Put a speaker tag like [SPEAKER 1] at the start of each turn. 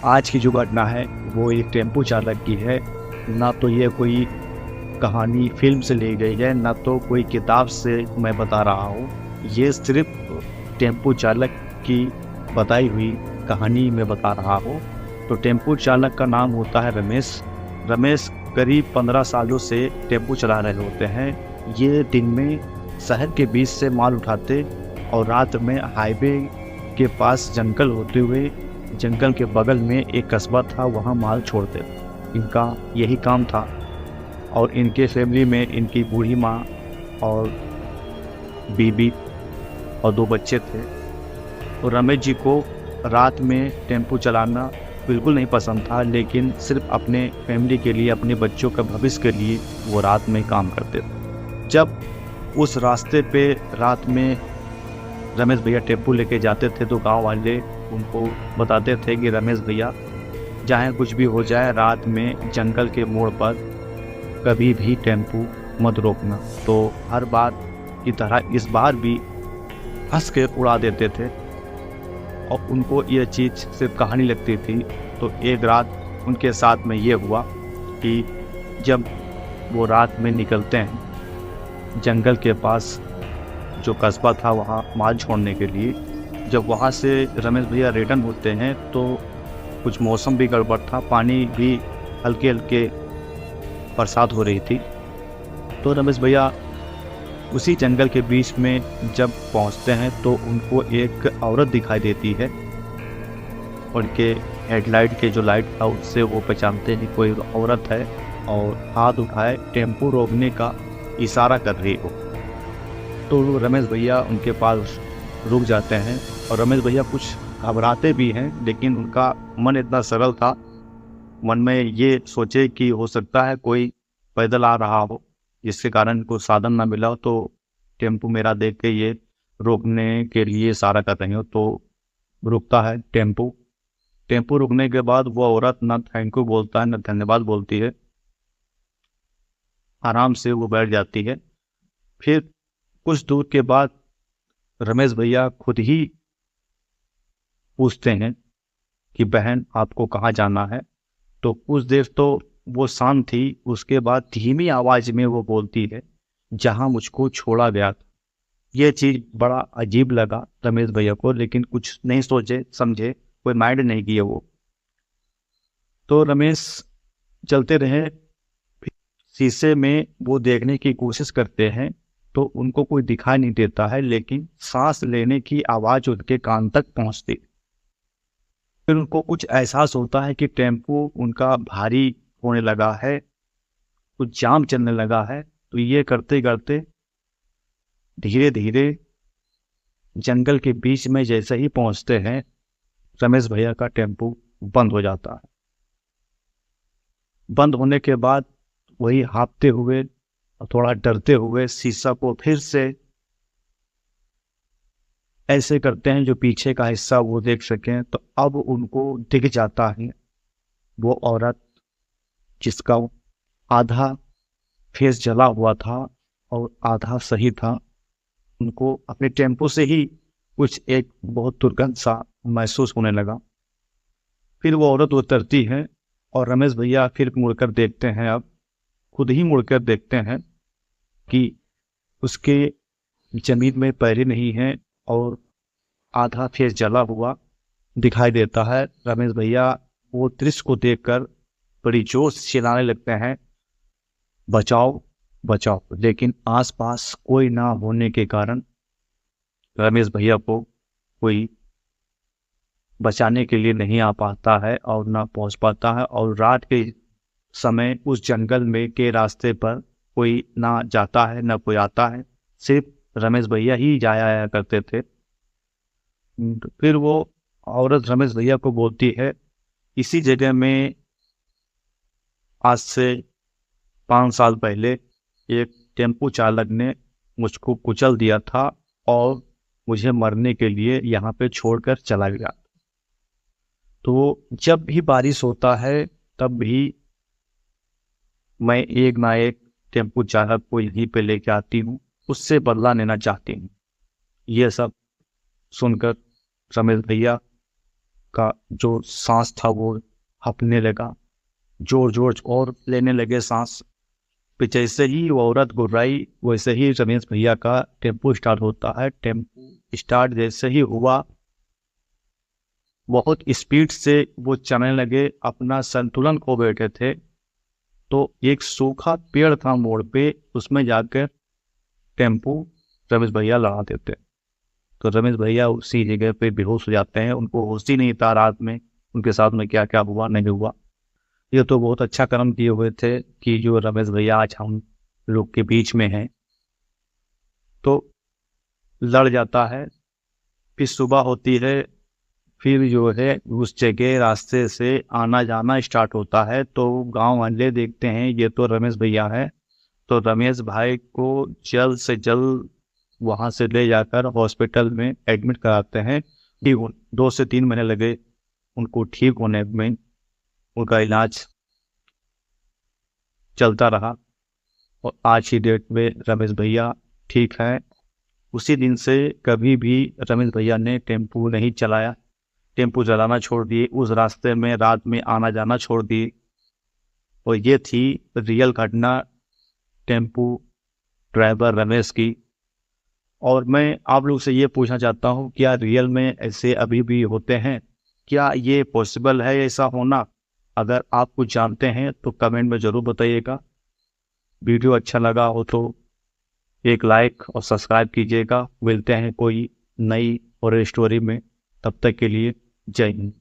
[SPEAKER 1] आज की जो घटना है वो एक टेम्पो चालक की है। ना तो ये कोई कहानी फ़िल्म से ली गई है, ना तो कोई किताब से मैं बता रहा हूँ। ये सिर्फ़ टेम्पो चालक की बताई हुई कहानी मैं बता रहा हूँ। तो टेम्पो चालक का नाम होता है रमेश। रमेश करीब 15 सालों से टेम्पो चला रहे होते हैं। ये दिन में शहर के बीच से माल उठाते और रात में हाईवे के पास जंगल होते हुए जंगल के बगल में एक कस्बा था, वहाँ माल छोड़ते। इनका यही काम था। और इनके फैमिली में इनकी बूढ़ी माँ और बीबी और 2 बच्चे थे। और रमेश जी को रात में टेम्पो चलाना बिल्कुल नहीं पसंद था, लेकिन सिर्फ अपने फैमिली के लिए, अपने बच्चों का भविष्य के लिए वो रात में काम करते थे। जब उस रास्ते पे रात में रमेश भैया टेम्पो लेके जाते थे तो गांव वाले उनको बताते थे कि रमेश भैया, चाहे कुछ भी हो जाए, रात में जंगल के मोड़ पर कभी भी टेम्पो मत रोकना। तो हर बार की तरह इस बार भी हंस के उड़ा देते थे और उनको ये चीज़ सिर्फ कहानी लगती थी। तो एक रात उनके साथ में ये हुआ कि जब वो रात में निकलते हैं जंगल के पास जो कस्बा था वहाँ माल छोड़ने के लिए, जब वहाँ से रमेश भैया रिटर्न होते हैं तो कुछ मौसम भी गड़बड़ था, पानी भी हल्के हल्के बरसात हो रही थी। तो रमेश भैया उसी जंगल के बीच में जब पहुँचते हैं तो उनको एक औरत दिखाई देती है। उनके हेडलाइट के जो लाइट था उससे वो पहचानते हैं कोई औरत है और हाथ उठाए टेम्पो रोकने का इशारा कर रही हो। तो रमेश भैया उनके पास रुक जाते हैं और रमेश भैया कुछ घबराते भी हैं, लेकिन उनका मन इतना सरल था, मन में ये सोचे कि हो सकता है कोई पैदल आ रहा हो जिसके कारण इनको साधन ना मिला हो, तो टेम्पो मेरा देख के ये रोकने के लिए इशारा कर रहे हो। तो रुकता है टेम्पो। टेम्पो रुकने के बाद वो औरत ना थैंक यू बोलता है ना धन्यवाद बोलती है, आराम से वो बैठ जाती है। फिर कुछ दूर के बाद रमेश भैया खुद ही पूछते हैं कि बहन आपको कहाँ जाना है। तो कुछ देर तो वो शांत थी, उसके बाद धीमी आवाज में वो बोलती है, जहाँ मुझको छोड़ा गया था। यह चीज बड़ा अजीब लगा रमेश भैया को, लेकिन कुछ नहीं सोचे समझे, कोई माइंड नहीं किया वो। तो रमेश चलते रहे। फिर शीशे में वो देखने की कोशिश करते हैं तो उनको कोई दिखाई नहीं देता है, लेकिन सांस लेने की आवाज उनके कान तक पहुंचती। फिर उनको कुछ एहसास होता है कि टेम्पो उनका भारी होने लगा है, कुछ जाम चलने लगा है। तो ये करते करते धीरे धीरे जंगल के बीच में जैसे ही पहुंचते हैं, रमेश भैया का टेम्पो बंद हो जाता है। बंद होने के बाद वही हाँफते हुए और थोड़ा डरते हुए शीशा को फिर से ऐसे करते हैं जो पीछे का हिस्सा वो देख सकें। तो अब उनको दिख जाता है वो औरत जिसका आधा फेस जला हुआ था और आधा सही था। उनको अपने टेम्पो से ही कुछ एक बहुत दुर्गंध सा महसूस होने लगा। फिर वो औरत उतरती है और रमेश भैया फिर मुड़कर देखते हैं, अब खुद ही मुड़कर देखते हैं कि उसके जमीन में पैर नहीं है और आधा फेस जला हुआ दिखाई देता है। रमेश भैया वो दृश्य को देखकर बड़ी जोर से चिल्लाने लगते हैं, बचाओ बचाओ। लेकिन आसपास कोई ना होने के कारण रमेश भैया को कोई बचाने के लिए नहीं आ पाता है और ना पहुंच पाता है। और रात के समय उस जंगल में के रास्ते पर कोई ना जाता है ना कोई आता है, सिर्फ रमेश भैया ही जाया आया करते थे। फिर वो औरत रमेश भैया को बोलती है, इसी जगह में आज से 5 साल पहले एक टेम्पो चालक ने मुझको कुचल दिया था और मुझे मरने के लिए यहाँ पे छोड़कर चला गया। तो जब भी बारिश होता है तब भी मैं एक ना एक टेम्पो चालक को यहीं पे लेके आती हूँ, उससे बदला लेना चाहती हूँ। ये सब सुनकर रमेश भैया का जो सांस था वो हपने लगा, जोर जोर और लेने लगे सांस। फिर जैसे ही वो औरत गुर्राई वैसे ही रमेश भैया का टेम्पो स्टार्ट होता है। टेम्पो स्टार्ट जैसे ही हुआ, बहुत स्पीड से वो चलने लगे, अपना संतुलन खो बैठे थे। तो एक सूखा पेड़ था मोड़ पे, उसमें जाकर टेम्पो रमेश भैया लड़ा देते। तो रमेश भैया उसी जगह पे बेहोश हो जाते हैं, उनको होश ही नहीं था रात में उनके साथ में क्या क्या हुआ नहीं हुआ। ये तो बहुत अच्छा कर्म किए हुए थे कि जो रमेश भैया आज हम लोग के बीच में हैं। तो लड़ जाता है, फिर सुबह होती है, फिर जो है उस जगह रास्ते से आना जाना स्टार्ट होता है। तो गांव वाले देखते हैं ये तो रमेश भैया है, तो रमेश भाई को जल्द से जल्द वहां से ले जाकर हॉस्पिटल में एडमिट कराते हैं। 2 से 3 महीने लगे उनको ठीक होने में, उनका इलाज चलता रहा और आज की डेट में रमेश भैया ठीक है। उसी दिन से कभी भी रमेश भैया ने टेम्पू नहीं चलाया, टेम्पू चलाना छोड़ दिए, उस रास्ते में रात में आना जाना छोड़ दिए। और ये थी रियल घटना टेम्पू ड्राइवर रमेश की। और मैं आप लोग से ये पूछना चाहता हूँ, क्या रियल में ऐसे अभी भी होते हैं? क्या ये पॉसिबल है ऐसा होना? अगर आप कुछ जानते हैं तो कमेंट में ज़रूर बताइएगा। वीडियो अच्छा लगा हो तो एक लाइक और सब्सक्राइब कीजिएगा। मिलते हैं कोई नई हॉरर स्टोरी में, तब तक के लिए जय हिंद।